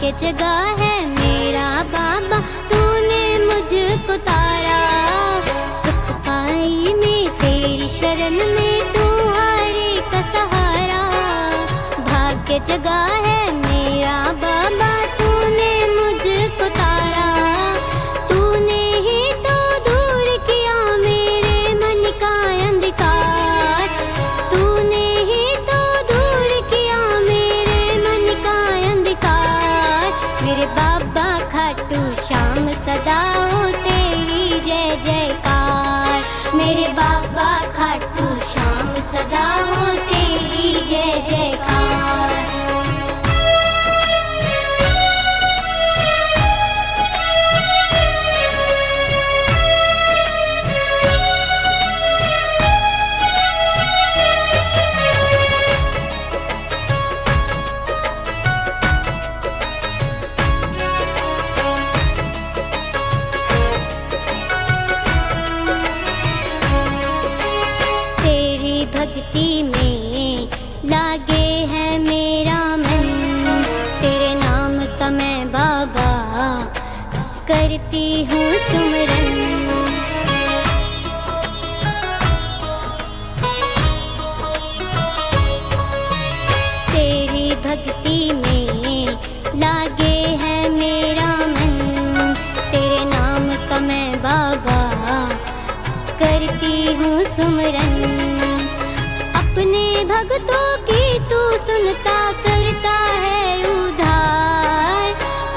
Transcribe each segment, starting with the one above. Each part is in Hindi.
भाग्य जगा है मेरा बाबा, तूने मुझको तारा। सुख पाई मैं तेरी शरण में, तू हरे का सहारा। भाग्य जगा है मेरा बाबा, तूने मुझको तारा। तूने ही तो दूर किया मेरे मन का अंधकार। तूने ही तो दूर किया मेरे मन का अंधकार। मेरे बाबा खाटू श्याम सदा हो तेरी जय जयकार। मेरे बाबा खाटू श्याम सदा हो तेरी जय जयकार। भक्ति में लागे है मेरा मन, तेरे नाम का मैं बाबा करती हूँ सुमरन। तेरी भक्ति में लागे है मेरा मन, तेरे नाम का मैं बाबा करती हूँ सुमरन। अपने भक्तों की तू सुनता करता है उद्धार।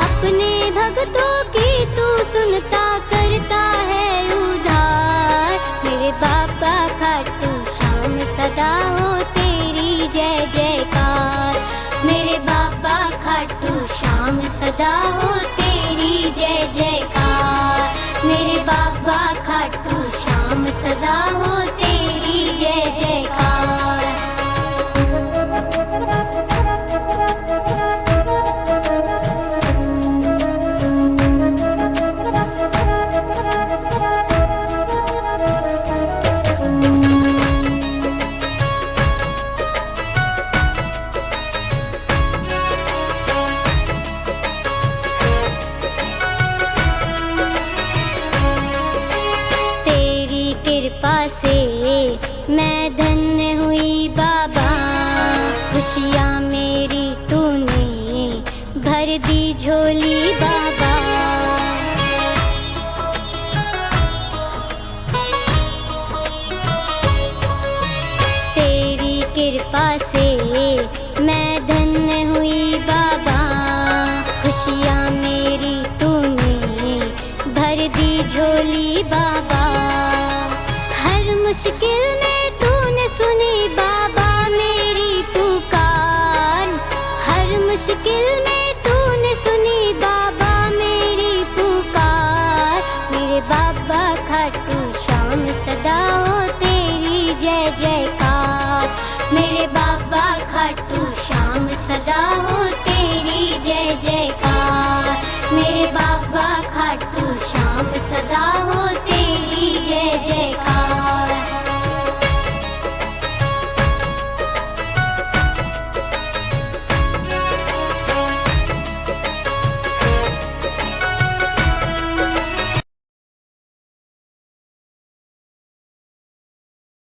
अपने भक्तों की तू सुनता करता है उद्धार। मेरे बाबा खाटू श्याम सदा हो तेरी जय जयकार। मेरे बाबा खाटू श्याम सदा हो तेरी जय जयकार। मेरे बाबा खाटू श्याम सदा हो तेरी जय जयकार। कृपा से मैं धन्य हुई बाबा, खुशियाँ मेरी तूने भर दी झोली बाबा।